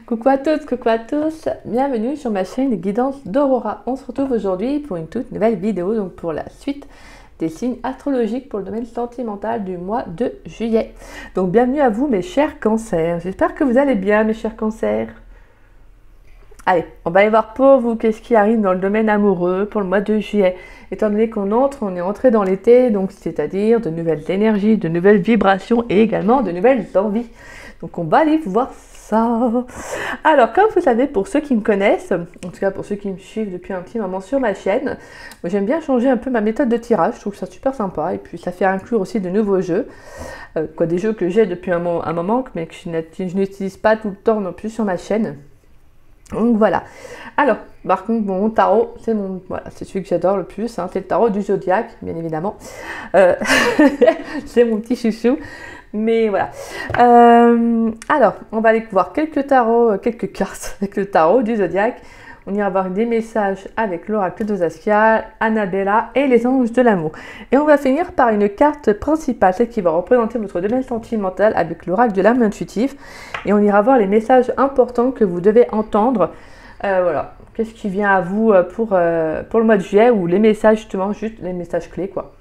Coucou à toutes, coucou à tous, bienvenue sur ma chaîne Guidance d'Aurora. On se retrouve aujourd'hui pour une toute nouvelle vidéo, donc pour la suite des signes astrologiques pour le domaine sentimental du mois de juillet. Donc bienvenue à vous mes chers cancers, j'espère que vous allez bien mes chers cancers. Allez, on va aller voir pour vous qu'est-ce qui arrive dans le domaine amoureux pour le mois de juillet. Étant donné on est entré dans l'été, donc c'est-à-dire de nouvelles énergies, de nouvelles vibrations et également de nouvelles envies. Donc on va aller voir ça. Alors comme vous savez, pour ceux qui me connaissent, en tout cas pour ceux qui me suivent depuis un petit moment sur ma chaîne, moi j'aime bien changer un peu ma méthode de tirage, je trouve ça super sympa et puis ça fait inclure aussi de nouveaux jeux, des jeux que j'ai depuis un moment mais que je n'utilise pas tout le temps non plus sur ma chaîne. Donc voilà. Alors, par contre, mon tarot, c'est celui que j'adore le plus, hein, c'est le tarot du zodiaque, bien évidemment. C'est mon petit chouchou. Mais voilà. Alors, on va aller voir quelques tarots, quelques cartes avec le tarot du zodiaque. On ira voir des messages avec l'oracle de Saskia, Annabella et les anges de l'amour. Et on va finir par une carte principale, celle qui va représenter votre domaine sentimental avec l'oracle de l'âme intuitive. Et on ira voir les messages importants que vous devez entendre. Voilà, qu'est-ce qui vient à vous pour le mois de juillet, ou les messages justement, juste les messages clés quoi.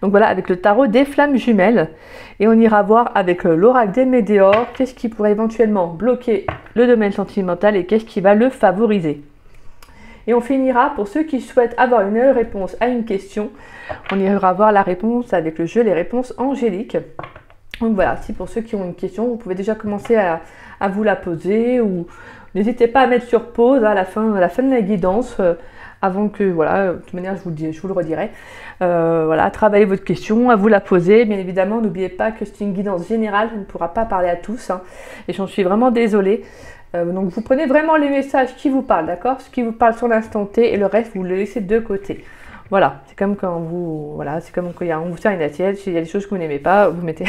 Donc voilà, avec le tarot des flammes jumelles. Et on ira voir avec l'oracle des météores, qu'est-ce qui pourrait éventuellement bloquer le domaine sentimental et qu'est-ce qui va le favoriser. Et on finira, pour ceux qui souhaitent avoir une réponse à une question, on ira voir la réponse avec le jeu Les réponses angéliques. Donc voilà, si pour ceux qui ont une question, vous pouvez déjà commencer à vous la poser, ou n'hésitez pas à mettre sur pause à la fin de la guidance, avant que, voilà, de toute manière je vous le redirai. Voilà, travaillez votre question, à vous la poser. Bien évidemment, n'oubliez pas que c'est une guidance générale, je ne pourra pas parler à tous, hein, et j'en suis vraiment désolée. Donc vous prenez vraiment les messages qui vous parlent, d'accord? Ce qui vous parle sur l'instant T, et le reste vous le laissez de côté. Voilà, c'est comme quand on vous sert une assiette, s'il y a des choses que vous n'aimez pas, vous mettez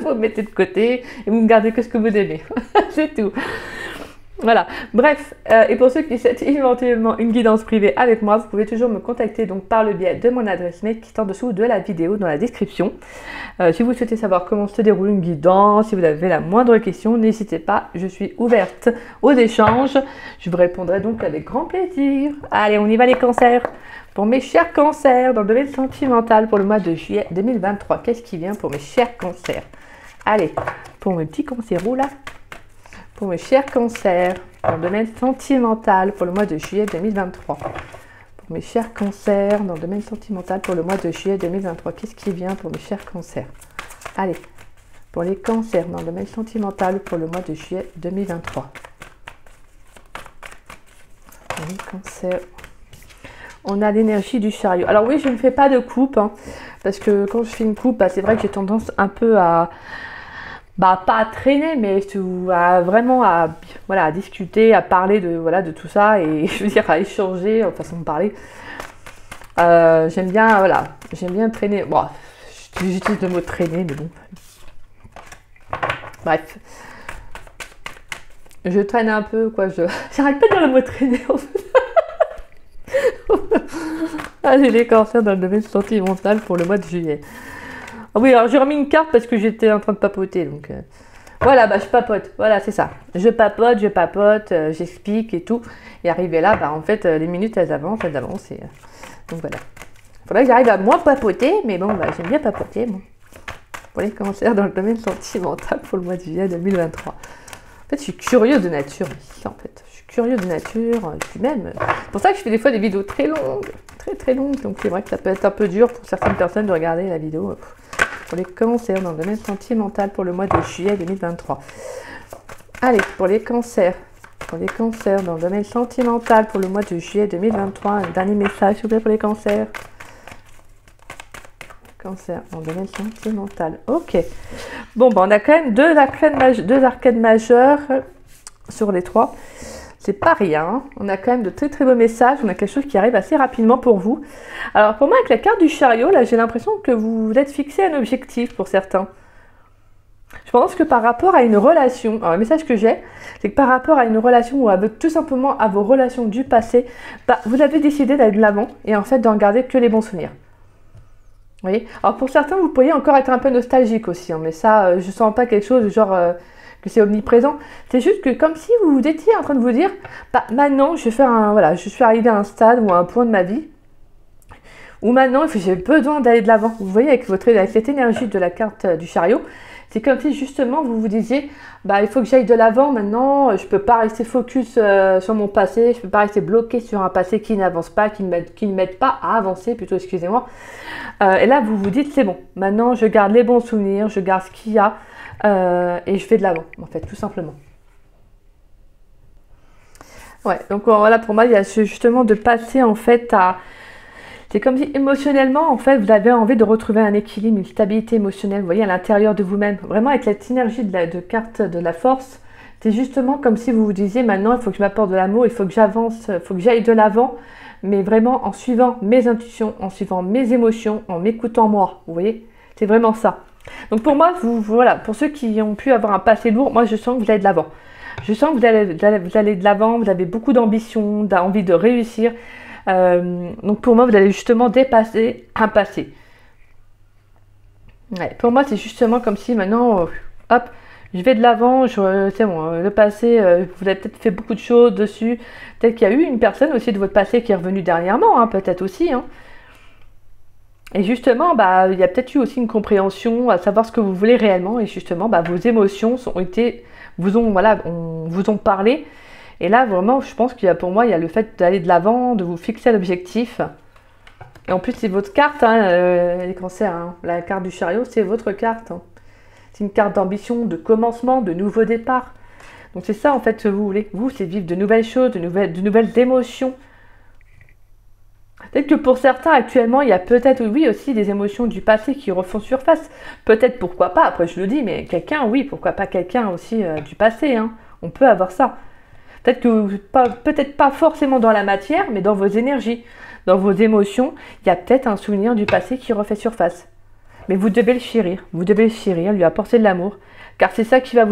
vous mettez de côté et vous ne gardez que ce que vous aimez. C'est tout. Voilà, bref, et pour ceux qui souhaitent éventuellement une guidance privée avec moi, vous pouvez toujours me contacter donc par le biais de mon adresse mail qui est en dessous de la vidéo dans la description. Si vous souhaitez savoir comment se déroule une guidance, si vous avez la moindre question, n'hésitez pas, je suis ouverte aux échanges. Je vous répondrai donc avec grand plaisir. Allez, on y va les cancers. Pour mes chers cancers, dans le domaine sentimental pour le mois de juillet 2023, qu'est-ce qui vient pour mes chers cancers? Allez, pour mes petits cancérous là. Pour mes chers cancers, dans le domaine sentimental pour le mois de juillet 2023. Pour mes chers cancers, dans le domaine sentimental pour le mois de juillet 2023. Qu'est-ce qui vient pour mes chers cancers? Allez, pour les cancers, dans le domaine sentimental pour le mois de juillet 2023. Pour les cancers, on a l'énergie du chariot. Alors oui, je ne fais pas de coupe, hein, parce que quand je fais une coupe, c'est vrai que j'ai tendance un peu à... pas à traîner, mais vraiment à discuter, à parler de tout ça, et je veux dire à échanger en façon de parler. J'aime bien traîner. Bon, j'utilise le mot traîner, mais bon. Bref. Je traîne un peu, quoi. J'arrête pas de dire le mot traîner, en fait. Allez, les cancers dans le domaine sentimental pour le mois de juillet. Ah oui, alors j'ai remis une carte parce que j'étais en train de papoter, donc voilà, je papote, voilà, c'est ça. Je papote, j'explique et tout. Et arrivé là, en fait, les minutes, elles avancent, et donc voilà. Faudrait que j'arrive à moins papoter, mais bon, j'aime bien papoter, moi. Pour les cancers dans le domaine sentimental pour le mois de juillet 2023. En fait, je suis curieux de nature, ici, en fait. Je suis curieux de nature, et puis même... C'est pour ça que je fais des fois des vidéos très longues, très longues, donc c'est vrai que ça peut être un peu dur pour certaines personnes de regarder la vidéo. Pour les cancers dans le domaine sentimental pour le mois de juillet 2023. Allez, pour les cancers dans le domaine sentimental pour le mois de juillet 2023, un dernier message s'il vous plaît pour les cancers. Cancer dans le domaine sentimental, ok. Bon, on a quand même deux arcades majeures sur les trois. C'est pas rien, on a quand même de très beaux messages, on a quelque chose qui arrive assez rapidement pour vous. Alors pour moi, avec la carte du chariot, là j'ai l'impression que vous êtes fixé un objectif pour certains. Je pense que par rapport à une relation, alors le message que j'ai, c'est que par rapport à une relation ou tout simplement à vos relations du passé, vous avez décidé d'aller de l'avant et en fait d'en garder que les bons souvenirs. Vous voyez? Alors pour certains, vous pourriez encore être un peu nostalgique aussi, hein, mais ça, je sens pas quelque chose du genre... que c'est omniprésent. C'est juste que comme si vous étiez en train de vous dire, bah maintenant je vais faire un, voilà, je suis arrivée à un stade ou à un point de ma vie où maintenant j'ai besoin d'aller de l'avant. Vous voyez avec cette énergie de la carte du chariot, c'est comme si justement vous vous disiez, bah il faut que j'aille de l'avant maintenant, je peux pas rester focus sur mon passé, je peux pas rester bloqué sur un passé qui n'avance pas, qui ne m'aide pas à avancer plutôt, excusez-moi. Et là vous vous dites c'est bon, maintenant je garde les bons souvenirs, je garde ce qu'il y a et je vais de l'avant en fait, tout simplement. Ouais, donc voilà, pour moi il y a justement de passer en fait à... C'est comme si émotionnellement, en fait, vous avez envie de retrouver un équilibre, une stabilité émotionnelle, vous voyez, à l'intérieur de vous-même. Vraiment, avec cette synergie de carte de la force, c'est justement comme si vous vous disiez, maintenant, il faut que je m'apporte de l'amour, il faut que j'avance, il faut que j'aille de l'avant, mais vraiment en suivant mes intuitions, en suivant mes émotions, en m'écoutant moi, vous voyez. C'est vraiment ça. Donc pour moi, voilà, pour ceux qui ont pu avoir un passé lourd, moi, je sens que vous allez de l'avant. Je sens que vous allez de l'avant, vous avez beaucoup d'ambition, d'envie de réussir. Donc pour moi vous allez justement dépasser un passé. Ouais, pour moi c'est justement comme si maintenant hop, je vais de l'avant, c'est bon, le passé, vous avez peut-être fait beaucoup de choses dessus, peut-être qu'il y a eu une personne aussi de votre passé qui est revenue dernièrement, hein, peut-être aussi, hein. Et justement, bah, il y a peut-être eu aussi une compréhension à savoir ce que vous voulez réellement, et justement, bah, vos émotions vous ont parlé. Et là, vraiment, je pense qu'il y a pour moi, il y a le fait d'aller de l'avant, de vous fixer l'objectif. Et en plus, c'est votre carte, hein, les cancers, hein. La carte du chariot, c'est votre carte, hein. C'est une carte d'ambition, de commencement, de nouveau départ. Donc c'est ça, en fait, que vous voulez. Vous, c'est vivre de nouvelles choses, de nouvelles émotions. Peut-être que pour certains, actuellement, il y a peut-être, oui, aussi des émotions du passé qui refont surface. Peut-être, pourquoi pas, après je le dis, mais quelqu'un, oui, pourquoi pas quelqu'un aussi du passé, hein. On peut avoir ça. Peut-être pas forcément dans la matière, mais dans vos énergies, dans vos émotions, il y a peut-être un souvenir du passé qui refait surface. Mais vous devez le chérir, lui apporter de l'amour, car c'est ça qui va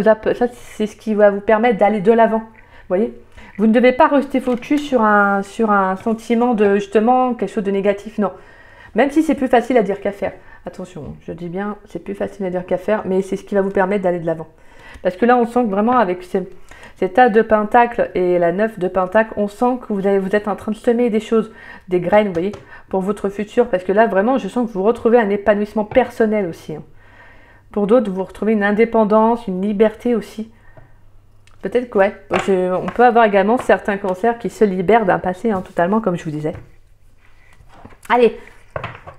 c'est ce qui va vous permettre d'aller de l'avant. Vous voyez, vous ne devez pas rester focus sur un sentiment de justement quelque chose de négatif, non. Même si c'est plus facile à dire qu'à faire. Attention, je dis bien, c'est plus facile à dire qu'à faire, mais c'est ce qui va vous permettre d'aller de l'avant. Parce que là, on sent que vraiment avec cet as de pentacle et la 9 de pentacle, on sent que vous êtes en train de semer des choses, des graines, vous voyez, pour votre futur. Parce que là, vraiment, je sens que vous retrouvez un épanouissement personnel aussi, hein. Pour d'autres, vous retrouvez une indépendance, une liberté aussi. Peut-être que, ouais, on peut avoir également certains cancers qui se libèrent d'un passé, hein, totalement, comme je vous disais. Allez,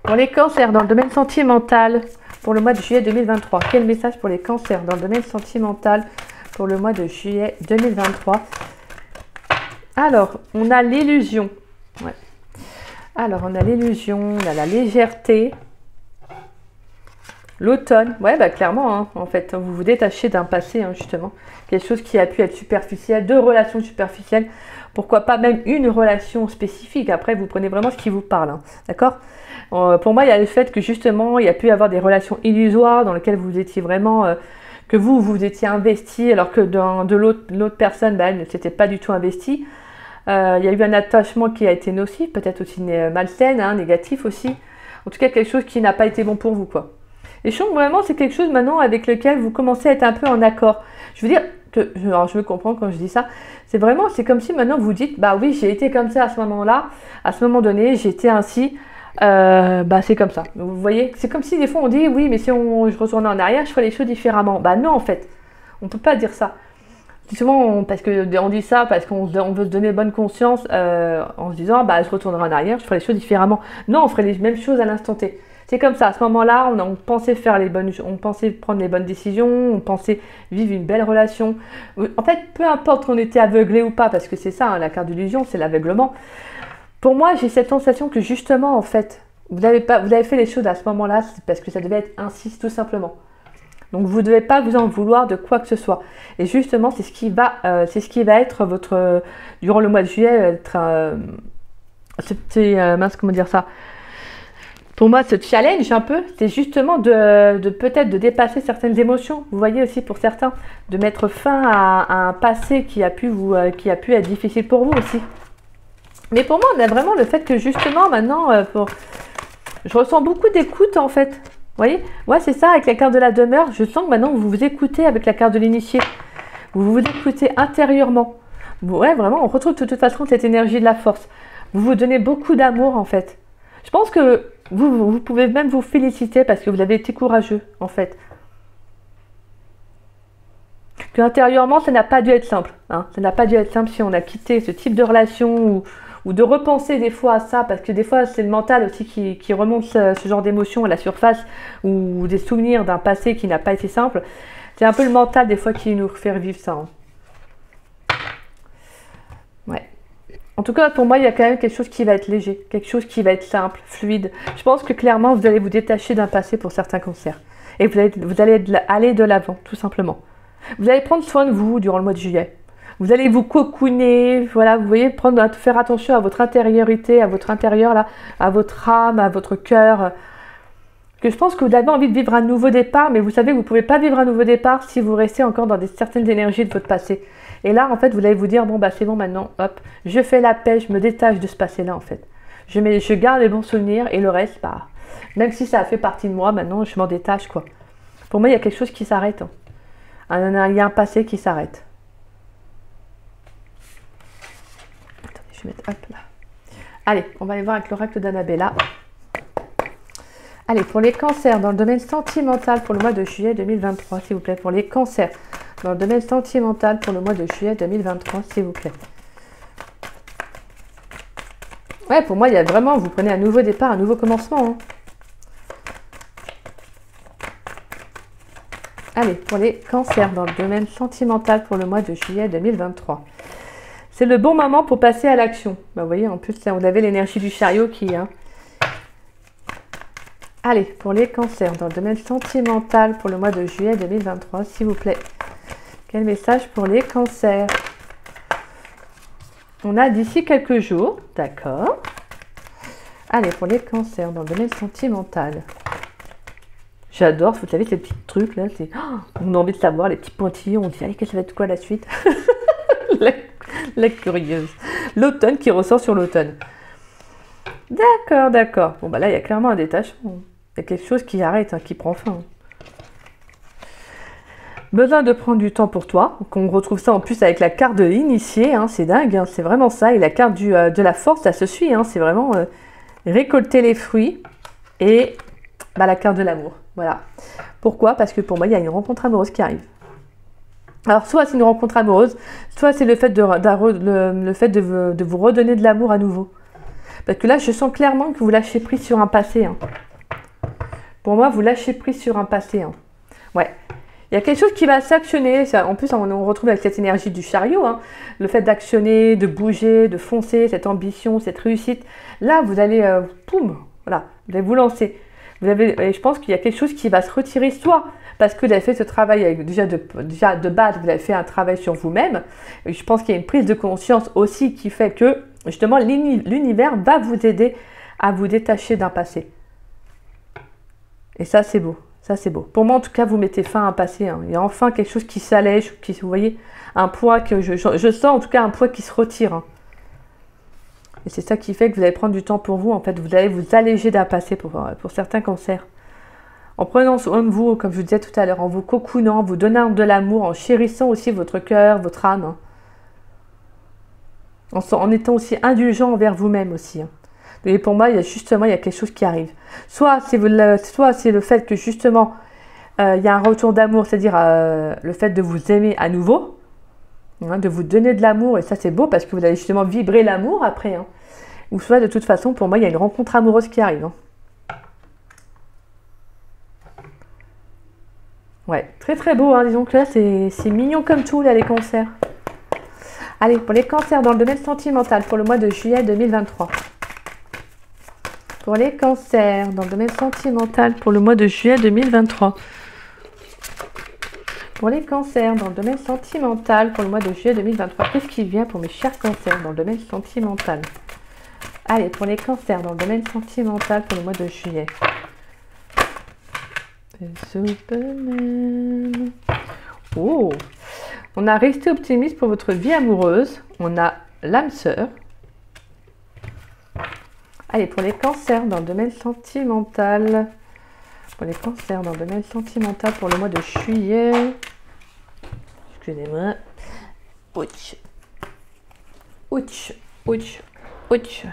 pour les cancers dans le domaine sentimental, pour le mois de juillet 2023, quel message pour les cancers dans le domaine sentimental pour le mois de juillet 2023? Alors, on a l'illusion. Ouais. Alors, on a l'illusion, on a la légèreté. L'automne. Ouais, bah clairement, hein, en fait, vous vous détachez d'un passé, hein, justement. Quelque chose qui a pu être superficiel, deux relations superficielles. Pourquoi pas même une relation spécifique. Après, vous prenez vraiment ce qui vous parle, hein, d'accord? Pour moi, il y a le fait que justement, il y a pu y avoir des relations illusoires dans lesquelles vous étiez vraiment... que vous étiez investi alors que de l'autre personne, bah, elle ne s'était pas du tout investie. Il y a eu un attachement qui a été nocif, peut-être aussi malsaine, hein, négatif aussi. En tout cas, quelque chose qui n'a pas été bon pour vous, quoi. Et je trouve vraiment c'est quelque chose maintenant avec lequel vous commencez à être un peu en accord. Je veux dire, alors je me comprends quand je dis ça, c'est comme si maintenant vous dites, bah oui, j'ai été comme ça à ce moment-là, à ce moment donné, j'ai été ainsi, bah c'est comme ça. Vous voyez, c'est comme si des fois on dit, oui, mais si je retournais en arrière, je ferais les choses différemment. Bah non, en fait, on peut pas dire ça. Souvent, on dit ça parce qu'on veut se donner bonne conscience en se disant, bah je retournerai en arrière, je ferai les choses différemment. Non, on ferait les mêmes choses à l'instant T. C'est comme ça, à ce moment-là, on pensait on pensait prendre les bonnes décisions, on pensait vivre une belle relation. En fait, peu importe qu'on était aveuglé ou pas, parce que c'est ça, hein, la carte d'illusion, c'est l'aveuglement. Pour moi, j'ai cette sensation que justement, en fait, vous avez fait les choses à ce moment-là, parce que ça devait être ainsi, tout simplement. Donc, vous ne devez pas vous en vouloir de quoi que ce soit. Et justement, c'est ce qui va être votre, durant le mois de juillet, comment dire ça? Pour moi, ce challenge un peu, c'est justement peut-être de dépasser certaines émotions. Vous voyez aussi pour certains, de mettre fin à un passé qui a pu être difficile pour vous aussi. Mais pour moi, on a vraiment le fait que justement maintenant, je ressens beaucoup d'écoute en fait. Vous voyez, ouais, c'est ça, avec la carte de la demeure, je sens que maintenant vous vous écoutez avec la carte de l'initié. Vous vous écoutez intérieurement. Ouais, vraiment, on retrouve de toute façon cette énergie de la force. Vous vous donnez beaucoup d'amour en fait. Je pense que vous pouvez même vous féliciter parce que vous avez été courageux en fait. Que intérieurement, ça n'a pas dû être simple. Hein. Ça n'a pas dû être simple si on a quitté ce type de relation ou de repenser des fois à ça, parce que des fois c'est le mental aussi qui remonte ce genre d'émotions à la surface ou des souvenirs d'un passé qui n'a pas été simple. C'est un peu le mental des fois qui nous fait revivre ça. Hein. Ouais. En tout cas, pour moi, il y a quand même quelque chose qui va être léger, quelque chose qui va être simple, fluide. Je pense que clairement, vous allez vous détacher d'un passé pour certains cancers. Et vous allez aller de l'avant, tout simplement. Vous allez prendre soin de vous durant le mois de juillet. Vous allez vous cocooner, voilà, vous voyez, faire attention à votre intériorité, à votre intérieur, là, à votre âme, à votre cœur. Que je pense que vous avez envie de vivre un nouveau départ, mais vous savez que vous ne pouvez pas vivre un nouveau départ si vous restez encore dans certaines énergies de votre passé. Et là, en fait, vous allez vous dire, bon, bah c'est bon maintenant, hop, je fais la paix, je me détache de ce passé-là, en fait. Je garde les bons souvenirs et le reste, bah, même si ça a fait partie de moi, maintenant, je m'en détache, quoi. Pour moi, il y a quelque chose qui s'arrête. Hein. Il y a un passé qui s'arrête. Attendez, je vais mettre hop là. Allez, on va aller voir avec l'oracle d'Annabella. Allez, pour les cancers dans le domaine sentimental pour le mois de juillet 2023, s'il vous plaît. Pour les cancers dans le domaine sentimental pour le mois de juillet 2023, s'il vous plaît. Ouais, pour moi, il y a vraiment, vous prenez un nouveau départ, un nouveau commencement. Hein. Allez, pour les cancers dans le domaine sentimental pour le mois de juillet 2023. C'est le bon moment pour passer à l'action. Bah, vous voyez, en plus, là, vous avez l'énergie du chariot qui... Hein. Allez, pour les cancers dans le domaine sentimental pour le mois de juillet 2023, s'il vous plaît. Quel message pour les cancers? On a d'ici quelques jours, d'accord. Allez, pour les cancers dans le domaine sentimental. J'adore, vous savez, ces petits trucs là, on a envie de savoir, les petits pointillés, on dit, allez, qu'est-ce que ça va être quoi la suite? la curieuse. L'automne qui ressort sur l'automne. D'accord, d'accord. Bon, bah là, il y a clairement un détachement. Il y a quelque chose qui arrête, hein, qui prend fin. Besoin de prendre du temps pour toi. On retrouve ça en plus avec la carte de l'initié, hein, c'est dingue, hein, c'est vraiment ça. Et la carte de la force, ça se suit, hein, c'est vraiment récolter les fruits et bah, la carte de l'amour. Voilà. Pourquoi? Parce que pour moi, il y a une rencontre amoureuse qui arrive. Alors, soit c'est une rencontre amoureuse, soit c'est le fait de vous redonner de l'amour à nouveau. Parce que là, je sens clairement que vous lâchez prise sur un passé. Hein. Pour moi, vous lâchez prise sur un passé. Hein. Ouais. Il y a quelque chose qui va s'actionner. En plus, on retrouve avec cette énergie du chariot. Hein. Le fait d'actionner, de bouger, de foncer, cette ambition, cette réussite. Là, vous allez, poum, voilà, vous allez vous lancer. Et je pense qu'il y a quelque chose qui va se retirer, soit parce que vous avez fait ce travail, déjà de base, vous avez fait un travail sur vous-même. Je pense qu'il y a une prise de conscience aussi qui fait que, justement, l'univers va vous aider à vous détacher d'un passé. Et ça, c'est beau. Ça, c'est beau. Pour moi, en tout cas, vous mettez fin à un passé. Hein. Il y a enfin quelque chose qui s'allège, vous voyez, un poids que je sens, en tout cas, un poids qui se retire. Hein. Et c'est ça qui fait que vous allez prendre du temps pour vous. En fait, vous allez vous alléger d'un passé pour certains cancers. En prenant soin de vous, comme je vous disais tout à l'heure, en vous cocoonant, en vous donnant de l'amour, en chérissant aussi votre cœur, votre âme. Hein. En étant aussi indulgent envers vous-même aussi. Hein. Et pour moi, il y a quelque chose qui arrive. Soit c'est le fait que justement, il y a un retour d'amour, c'est-à-dire le fait de vous aimer à nouveau, hein, de vous donner de l'amour, et ça c'est beau parce que vous allez justement vibrer l'amour après. Hein. Ou soit de toute façon, pour moi, il y a une rencontre amoureuse qui arrive. Hein. Ouais, très très beau, hein. Disons que là, c'est mignon comme tout, là, les cancers. Allez, pour les cancers dans le domaine sentimental, pour le mois de juillet 2023. Pour les cancers dans le domaine sentimental pour le mois de juillet 2023. Pour les cancers dans le domaine sentimental pour le mois de juillet 2023. Qu'est-ce qui vient pour mes chers cancers dans le domaine sentimental? Allez, pour les cancers dans le domaine sentimental pour le mois de juillet. Oh, on a resté optimiste pour votre vie amoureuse. On a l'âme sœur. Allez, pour les cancers dans le domaine sentimental. Pour les cancers dans le domaine sentimental pour le mois de juillet. excusez-moi. Ouch. Ouch. Ouch. Ouch.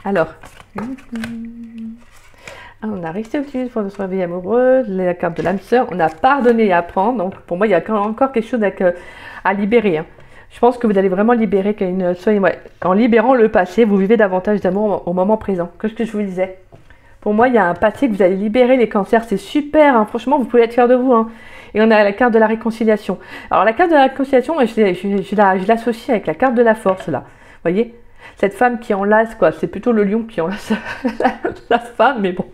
Alors, on a resté optimiste pour notre vie amoureuse, la carte de l'âme sœur, on a pardonné et apprendre. Donc pour moi, il y a encore quelque chose à libérer. Hein. Je pense que vous allez vraiment libérer en libérant le passé, vous vivez davantage d'amour au moment présent. Que ce que je vous disais. Pour moi, il y a un passé que vous allez libérer, les cancers, c'est super. Hein. Franchement, vous pouvez être fiers de vous. Hein. Et on a la carte de la réconciliation. Alors la carte de la réconciliation, je l'associe avec la carte de la force là. Vous voyez, cette femme qui enlace, quoi. C'est plutôt le lion qui enlace la femme, mais bon.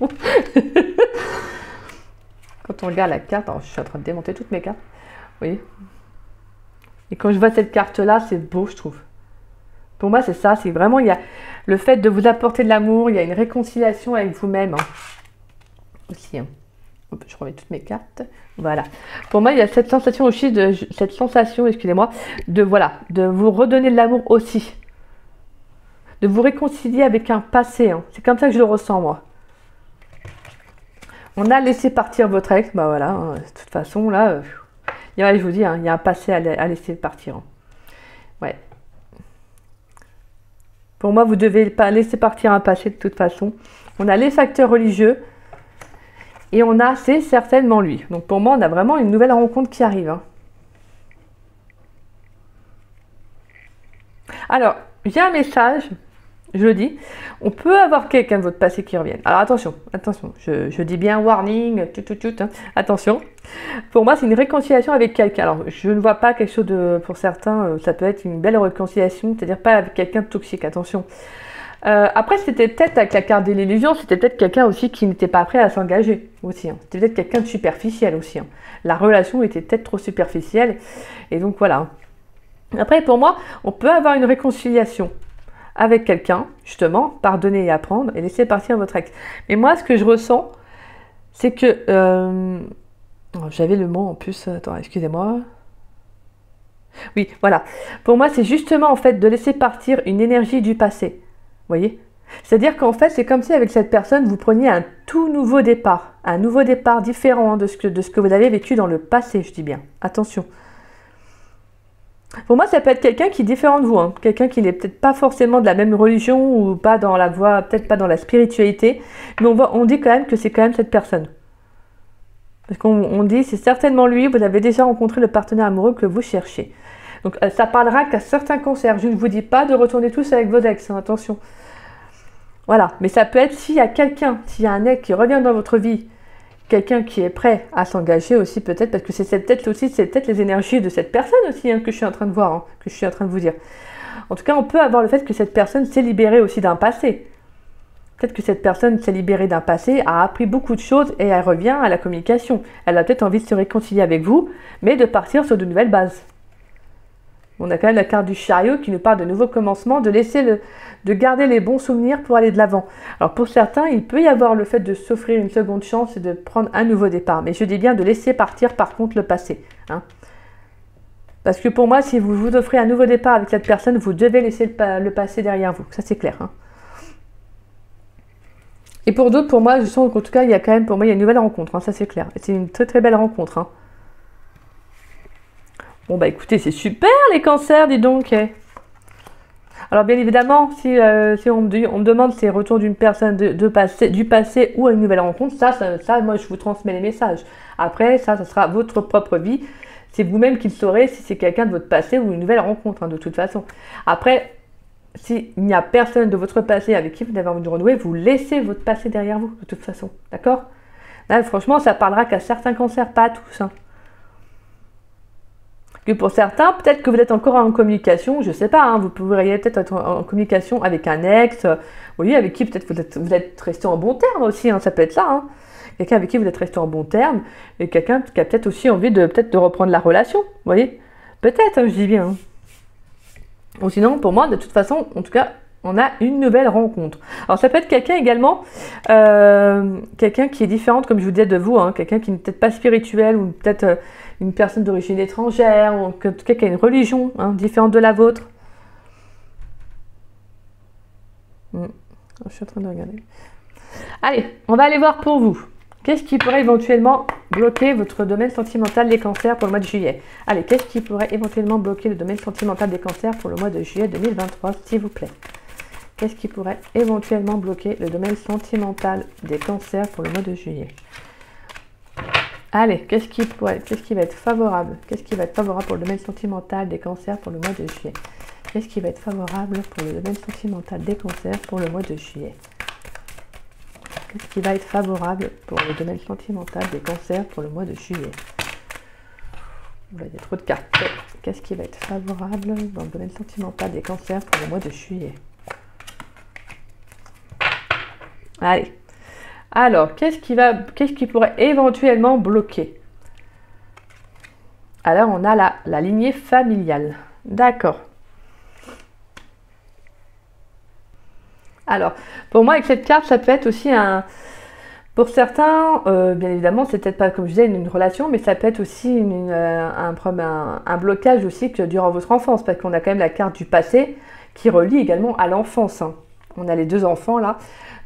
Quand on regarde la carte, alors, je suis en train de démonter toutes mes cartes. Vous voyez. Et quand je vois cette carte-là, c'est beau, je trouve. Pour moi, c'est ça. C'est vraiment, il y a le fait de vous apporter de l'amour. Il y a une réconciliation avec vous-même. Hein. Aussi, hein. Je remets toutes mes cartes. Voilà. Pour moi, il y a cette sensation aussi, excusez-moi, de vous redonner de l'amour aussi. De vous réconcilier avec un passé. Hein. C'est comme ça que je le ressens, moi. On a laissé partir votre ex. Bah voilà. Hein. De toute façon, là, je vous dis, hein, il y a un passé à laisser partir. Hein. Ouais. Pour moi, vous devez pas laisser partir un passé de toute façon. On a les facteurs religieux. Et on a, c'est certainement lui. Donc pour moi, on a vraiment une nouvelle rencontre qui arrive. Hein. Alors, j'ai un message, je le dis. On peut avoir quelqu'un de votre passé qui revienne. Alors attention, je dis bien warning, hein. Attention. Pour moi, c'est une réconciliation avec quelqu'un. Alors, je ne vois pas quelque chose de, pour certains, ça peut être une belle réconciliation, c'est-à-dire pas avec quelqu'un de toxique, attention. Après, c'était peut-être avec la carte de l'illusion, c'était peut-être quelqu'un aussi qui n'était pas prêt à s'engager aussi. Hein. C'était peut-être quelqu'un de superficiel aussi. Hein. La relation était peut-être trop superficielle. Et donc voilà. Après, pour moi, on peut avoir une réconciliation avec quelqu'un, justement, pardonner et apprendre et laisser partir votre ex. Mais moi, ce que je ressens, c'est que... j'avais le mot en plus, attends, excusez-moi. Oui, voilà. Pour moi, c'est justement en fait de laisser partir une énergie du passé. Vous voyez? C'est-à-dire qu'en fait, c'est comme si avec cette personne, vous preniez un tout nouveau départ différent de ce que vous avez vécu dans le passé, je dis bien. Attention. Pour moi, ça peut être quelqu'un qui est différent de vous, hein. Quelqu'un qui n'est peut-être pas forcément de la même religion ou pas dans la voie, peut-être pas dans la spiritualité, mais on dit quand même que c'est quand même cette personne. Parce qu'on dit, c'est certainement lui, vous avez déjà rencontré le partenaire amoureux que vous cherchez. Donc, ça parlera qu'à certains cancers. Je ne vous dis pas de retourner tous avec vos ex, hein, attention. Voilà, mais ça peut être s'il y a quelqu'un, s'il y a un ex qui revient dans votre vie, quelqu'un qui est prêt à s'engager aussi peut-être, parce que c'est peut-être les énergies de cette personne aussi hein, que je suis en train de voir, hein, que je suis en train de vous dire. En tout cas, on peut avoir le fait que cette personne s'est libérée aussi d'un passé. Peut-être que cette personne s'est libérée d'un passé, a appris beaucoup de choses et elle revient à la communication. Elle a peut-être envie de se réconcilier avec vous, mais de partir sur de nouvelles bases. On a quand même la carte du chariot qui nous parle de nouveaux commencements, de garder les bons souvenirs pour aller de l'avant. Alors pour certains, il peut y avoir le fait de s'offrir une seconde chance et de prendre un nouveau départ. Mais je dis bien de laisser partir par contre le passé. Hein. Parce que pour moi, si vous vous offrez un nouveau départ avec cette personne, vous devez laisser le passé derrière vous. Ça c'est clair. Hein. Et pour d'autres, pour moi, je sens qu'en tout cas, il y a quand même, pour moi, il y a une nouvelle rencontre. Hein, ça c'est clair. C'est une très très belle rencontre. Hein. Bon bah écoutez, c'est super les cancers, dis donc. Alors bien évidemment, si on me demande si c'est retour d'une personne du passé ou à une nouvelle rencontre, ça, moi je vous transmets les messages. Après, ça sera votre propre vie. C'est vous-même qui le saurez si c'est quelqu'un de votre passé ou une nouvelle rencontre, hein, de toute façon. Après, s'il n'y a personne de votre passé avec qui vous avez envie de renouer, vous laissez votre passé derrière vous, de toute façon. D'accord? Là, franchement, ça parlera qu'à certains cancers, pas à tous. Hein. Que pour certains, peut-être que vous êtes encore en communication, je ne sais pas, hein, vous pourriez peut-être être en communication avec un ex, oui, avec qui peut-être vous êtes resté en bon terme aussi, hein, ça peut être ça. Hein. Quelqu'un avec qui vous êtes resté en bon terme, et quelqu'un qui a peut-être aussi envie de reprendre la relation, vous voyez. Peut-être, hein, je dis bien. Hein. Ou sinon, pour moi, de toute façon, en tout cas, on a une nouvelle rencontre. Alors ça peut être quelqu'un également, quelqu'un qui est différente, comme je vous disais, de vous, hein, quelqu'un qui n'est peut-être pas spirituel, ou peut-être une personne d'origine étrangère, ou en tout cas qui a une religion hein, différente de la vôtre. je suis en train de regarder. Allez, on va aller voir pour vous. Qu'est-ce qui pourrait éventuellement bloquer votre domaine sentimental des cancers pour le mois de juillet? Allez, qu'est-ce qui pourrait éventuellement bloquer le domaine sentimental des cancers pour le mois de juillet 2023, s'il vous plaît? Qu'est-ce qui pourrait éventuellement bloquer le domaine sentimental des cancers pour le mois de juillet? Allez, qu'est-ce qui va être favorable? Qu'est-ce qui va être favorable pour le domaine sentimental des cancers pour le mois de juillet? Qu'est-ce qui va être favorable pour le domaine sentimental des cancers pour le mois de juillet? Qu'est-ce qui va être favorable pour le domaine sentimental des cancers pour le mois de juillet? Il y a trop de cartes. Qu'est-ce qui va être favorable dans le domaine sentimental des cancers pour le mois de juillet? Allez. Alors, qu'est-ce qui pourrait éventuellement bloquer? Alors, on a la lignée familiale. D'accord. Alors, pour moi, avec cette carte, ça peut être aussi pour certains, bien évidemment, c'est peut-être pas, comme je disais, une relation, mais ça peut être aussi un blocage aussi que durant votre enfance, parce qu'on a quand même la carte du passé qui relie également à l'enfance. Hein. On a les deux enfants là,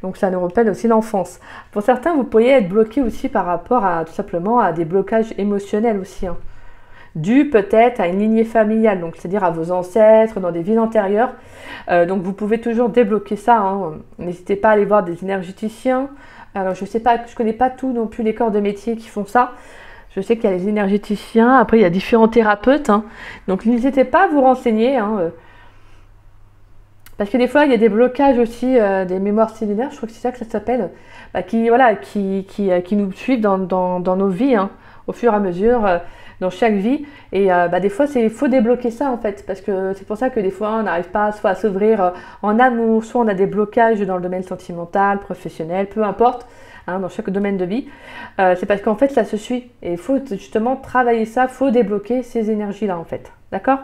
donc ça nous rappelle aussi l'enfance. Pour certains, vous pourriez être bloqué aussi par rapport à tout simplement à des blocages émotionnels aussi. Hein. Dû peut-être à une lignée familiale, donc c'est-à-dire à vos ancêtres, dans des vies antérieures. Donc vous pouvez toujours débloquer ça. Hein. N'hésitez pas à aller voir des énergéticiens. Alors je sais pas, je connais pas tout non plus les corps de métier qui font ça. Je sais qu'il y a les énergéticiens, après il y a différents thérapeutes. Hein. Donc n'hésitez pas à vous renseigner. Hein. Parce que des fois il y a des blocages aussi des mémoires cellulaires, je crois que c'est ça que ça s'appelle, qui nous suivent dans nos vies, hein, au fur et à mesure. Dans chaque vie, et des fois il faut débloquer ça en fait, parce que c'est pour ça que des fois on n'arrive pas soit à s'ouvrir en amour, soit on a des blocages dans le domaine sentimental, professionnel, peu importe, hein, dans chaque domaine de vie, c'est parce qu'en fait ça se suit, et il faut justement travailler ça, il faut débloquer ces énergies là en fait, d'accord?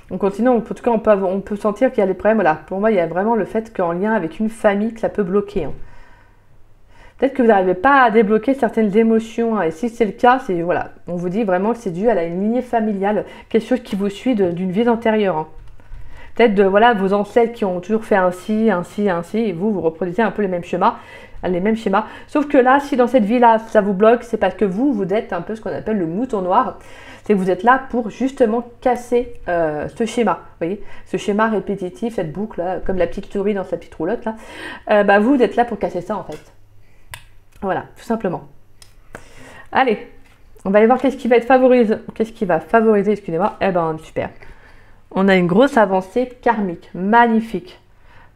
Donc sinon, en tout cas on peut sentir qu'il y a des problèmes, voilà, pour moi il y a vraiment le fait qu'en lien avec une famille que ça peut bloquer, hein. Peut-être que vous n'arrivez pas à débloquer certaines émotions. Hein, et si c'est le cas, voilà, on vous dit vraiment que c'est dû à une lignée familiale, quelque chose qui vous suit d'une vie antérieure. Hein. Peut-être vos ancêtres qui ont toujours fait ainsi, ainsi, ainsi, et vous reproduisez un peu les mêmes schémas. Sauf que là, si dans cette vie-là, ça vous bloque, c'est parce que vous êtes un peu ce qu'on appelle le mouton noir. C'est que vous êtes là pour justement casser ce schéma. Vous voyez, ce schéma répétitif, cette boucle, là, comme la petite souris dans sa petite roulotte, là. Vous êtes là pour casser ça en fait. Voilà, tout simplement. Allez, on va aller voir qu'est-ce qui va favoriser, excusez-moi. Eh ben, super. On a une grosse avancée karmique. Magnifique.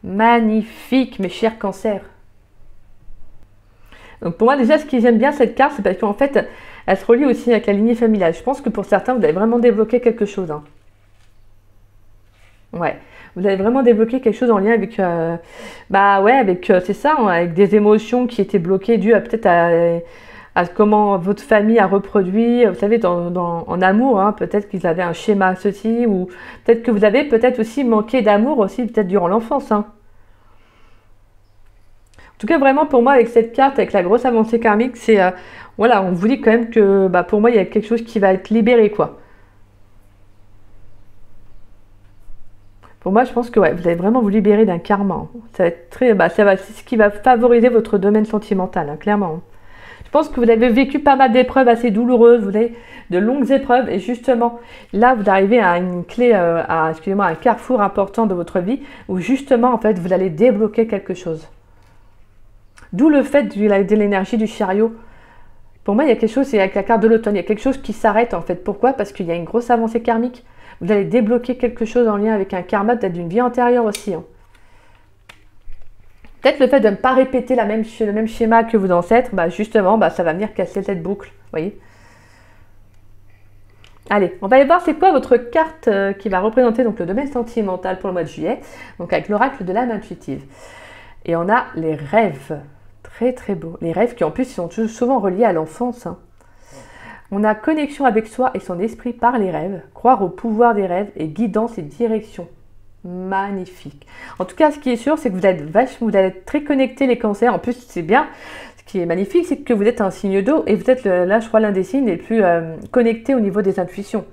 Magnifique, mes chers cancers. Donc pour moi, déjà, ce que j'aime bien cette carte, c'est parce qu'en fait, elle se relie aussi avec la lignée familiale. Je pense que pour certains, vous avez vraiment débloqué quelque chose. Hein. Ouais. Vous avez vraiment débloqué quelque chose en lien avec, c'est ça, hein, avec des émotions qui étaient bloquées dues peut-être à comment votre famille a reproduit, vous savez, en amour, hein, peut-être qu'ils avaient un schéma ceci, ou peut-être que vous avez peut-être aussi manqué d'amour aussi, peut-être durant l'enfance. Hein. En tout cas, vraiment, pour moi, avec cette carte, avec la grosse avancée karmique, c'est, voilà, on vous dit quand même que, pour moi, il y a quelque chose qui va être libéré, quoi. Pour moi, je pense que ouais, vous allez vraiment vous libérer d'un karma. Ça va être c'est ce qui va favoriser votre domaine sentimental, hein, clairement. Je pense que vous avez vécu pas mal d'épreuves assez douloureuses, vous avez de longues épreuves, et justement, là, vous arrivez à une clé, excusez-moi, un carrefour important de votre vie, où justement, en fait, vous allez débloquer quelque chose. D'où le fait de l'énergie du chariot. Pour moi, il y a quelque chose, c'est avec la carte de l'automne, il y a quelque chose qui s'arrête, en fait. Pourquoi? Parce qu'il y a une grosse avancée karmique. Vous allez débloquer quelque chose en lien avec un karma, peut-être d'une vie antérieure aussi. Hein. Peut-être le fait de ne pas répéter le même schéma que vos ancêtres, justement, ça va venir casser cette boucle. Vous voyez? Allez, on va aller voir c'est quoi votre carte qui va représenter donc, le domaine sentimental pour le mois de juillet. Donc avec l'oracle de l'âme intuitive. Et on a les rêves. Très très beaux. Les rêves qui en plus sont souvent reliés à l'enfance. Hein. On a connexion avec soi et son esprit par les rêves, croire au pouvoir des rêves et guidance et direction. Magnifique. En tout cas, ce qui est sûr, c'est que vous allez être très connectés les cancers. En plus, c'est bien. Ce qui est magnifique, c'est que vous êtes un signe d'eau et vous êtes là, je crois, l'un des signes les plus connectés au niveau des intuitions.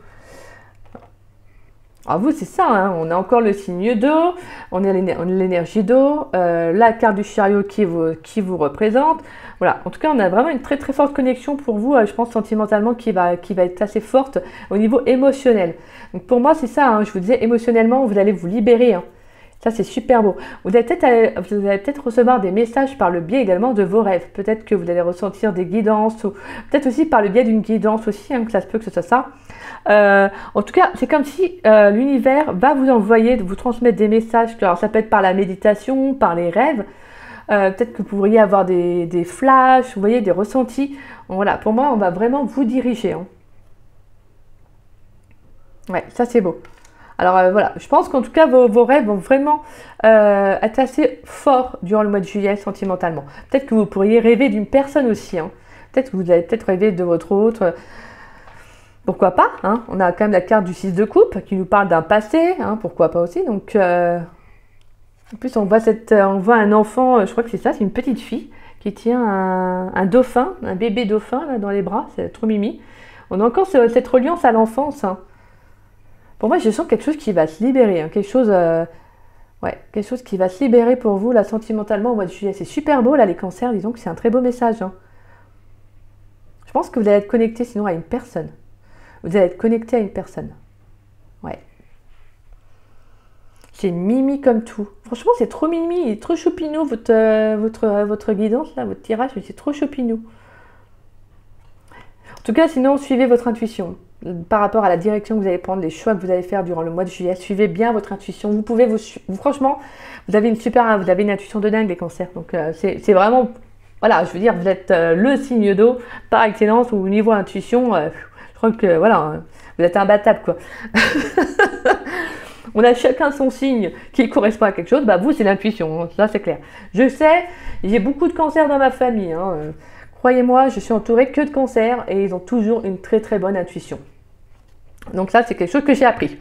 Alors vous, c'est ça, hein, on a encore le signe d'eau, on a l'énergie d'eau, la carte du chariot qui vous représente. Voilà, en tout cas, on a vraiment une très très forte connexion pour vous, je pense sentimentalement, qui va être assez forte au niveau émotionnel. Donc pour moi, c'est ça, hein, je vous disais, émotionnellement, vous allez vous libérer. Hein. Ça, c'est super beau. Vous allez peut-être recevoir des messages par le biais également de vos rêves. Peut-être que vous allez ressentir des guidances, ou peut-être aussi par le biais d'une guidance aussi, hein, que ça se peut que ce soit ça. En tout cas, c'est comme si l'univers va vous envoyer, vous transmettre des messages. Alors, ça peut être par la méditation, par les rêves. Peut-être que vous pourriez avoir des flashs, vous voyez, des ressentis. Voilà, pour moi, on va vraiment vous diriger. Hein. Ouais, ça c'est beau. Alors voilà, je pense qu'en tout cas, vos rêves vont vraiment être assez forts durant le mois de juillet sentimentalement. Peut-être que vous pourriez rêver d'une personne aussi. Hein. Peut-être que vous allez peut-être rêver de votre autre. Pourquoi pas, hein. On a quand même la carte du 6 de coupe qui nous parle d'un passé, hein, pourquoi pas aussi. Donc, en plus, on voit un enfant, je crois que c'est ça, c'est une petite fille qui tient un dauphin, un bébé dauphin là, dans les bras, c'est trop mimi. On a encore cette reliance à l'enfance. Hein. Pour moi, je sens quelque chose qui va se libérer, hein, quelque chose qui va se libérer pour vous là sentimentalement au mois de juillet. C'est super beau là, les cancers, disons que c'est un très beau message. Hein. Je pense que vous allez être connecté sinon à une personne. Vous allez être connecté à une personne. Ouais. C'est mimi comme tout. Franchement, c'est trop mimi, il est trop choupinou votre guidance, là, votre tirage, c'est trop choupinou. En tout cas, sinon, suivez votre intuition. Par rapport à la direction que vous allez prendre, les choix que vous allez faire durant le mois de juillet, suivez bien votre intuition. Vous pouvez franchement, vous avez une intuition de dingue, les cancers. Donc, c'est vraiment, voilà, je veux dire, vous êtes le signe d'eau par excellence au niveau intuition. Je crois que, voilà, vous êtes imbattable, quoi. On a chacun son signe qui correspond à quelque chose. Bah, vous, c'est l'intuition, ça, c'est clair. Je sais, j'ai beaucoup de cancers dans ma famille. Hein. Croyez-moi, je suis entourée que de cancers et ils ont toujours une très, très bonne intuition. Donc ça, c'est quelque chose que j'ai appris.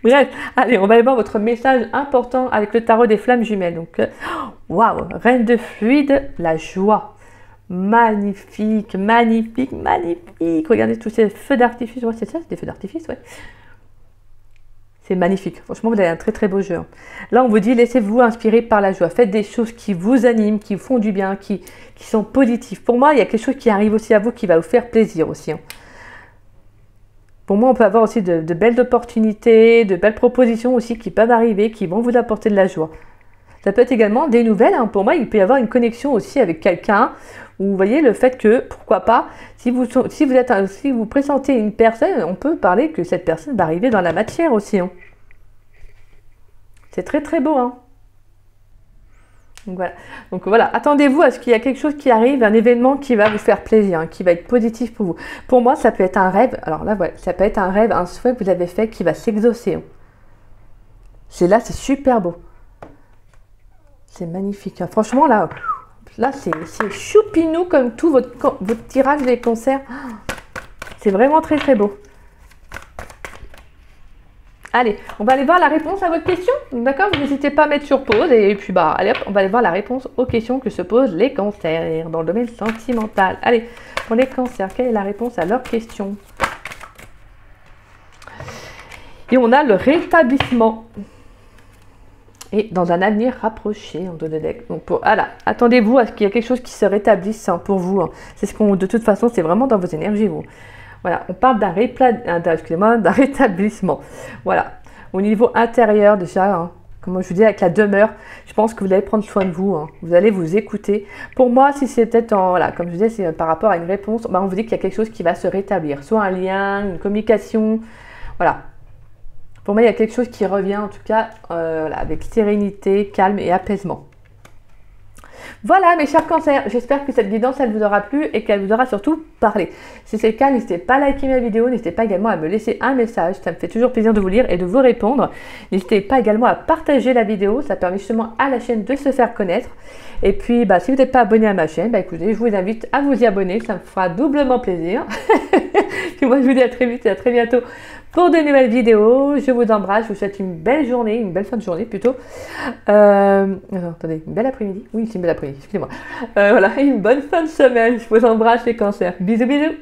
Bref, allez, on va aller voir votre message important avec le tarot des flammes jumelles. Donc, waouh, reine de fluide, la joie. Magnifique, magnifique, magnifique. Regardez tous ces feux d'artifice. Ouais, c'est ça, c'est des feux d'artifice, ouais. C'est magnifique. Franchement, vous avez un très très beau jeu. Hein. Là, on vous dit, laissez-vous inspirer par la joie. Faites des choses qui vous animent, qui vous font du bien, qui sont positives. Pour moi, il y a quelque chose qui arrive aussi à vous qui va vous faire plaisir aussi. Hein. Pour moi, on peut avoir aussi de belles opportunités, de belles propositions aussi qui peuvent arriver, qui vont vous apporter de la joie. Ça peut être également des nouvelles. Hein. Pour moi, il peut y avoir une connexion aussi avec quelqu'un. Ou vous voyez le fait que, pourquoi pas, si vous pressentez une personne, on peut parler que cette personne va arriver dans la matière aussi. Hein. C'est très très beau. Hein. Donc voilà, attendez-vous à ce qu'il y ait quelque chose qui arrive, un événement qui va vous faire plaisir, hein, qui va être positif pour vous. Pour moi, ça peut être un rêve. Alors là, voilà, ça peut être un rêve, un souhait que vous avez fait qui va s'exaucer. Hein. C'est super beau. C'est magnifique. Hein. Franchement, là c'est choupinou comme tout votre tirage des cancers. C'est vraiment très très beau. Allez, on va aller voir la réponse à votre question. D'accord? N'hésitez pas à mettre sur pause. Et puis, bah, allez hop, on va aller voir la réponse aux questions que se posent les cancers dans le domaine sentimental. Allez, pour les cancers, quelle est la réponse à leurs questions? Et on a le rétablissement. Et dans un avenir rapproché, en dos de deck. Donc, voilà, attendez-vous à ce qu'il y ait quelque chose qui se rétablisse hein, pour vous. Hein. C'est ce qu'on, de toute façon, c'est vraiment dans vos énergies, vous. Voilà, on parle d'un rétablissement. Voilà, au niveau intérieur déjà, hein, comme je vous dis, avec la demeure, je pense que vous allez prendre soin de vous. Hein. Vous allez vous écouter. Pour moi, si c'est peut-être, voilà, comme je disais, c'est par rapport à une réponse, bah, on vous dit qu'il y a quelque chose qui va se rétablir. Soit un lien, une communication, voilà. Pour moi, il y a quelque chose qui revient, en tout cas, voilà, avec sérénité, calme et apaisement. Voilà, mes chers cancers, j'espère que cette guidance, elle vous aura plu et qu'elle vous aura surtout parlé. Si c'est le cas, n'hésitez pas à liker ma vidéo, n'hésitez pas également à me laisser un message, ça me fait toujours plaisir de vous lire et de vous répondre. N'hésitez pas également à partager la vidéo, ça permet justement à la chaîne de se faire connaître. Et puis, bah, si vous n'êtes pas abonné à ma chaîne, bah, écoutez, je vous invite à vous y abonner, ça me fera doublement plaisir. Puis moi, je vous dis à très vite et à très bientôt pour de nouvelles vidéos. Je vous embrasse, je vous souhaite une belle journée, une belle fin de journée plutôt. Attendez, une belle après-midi. Oui, c'est une belle après-midi, excusez-moi. Voilà, une bonne fin de semaine. Je vous embrasse les cancers. Bisous, bisous.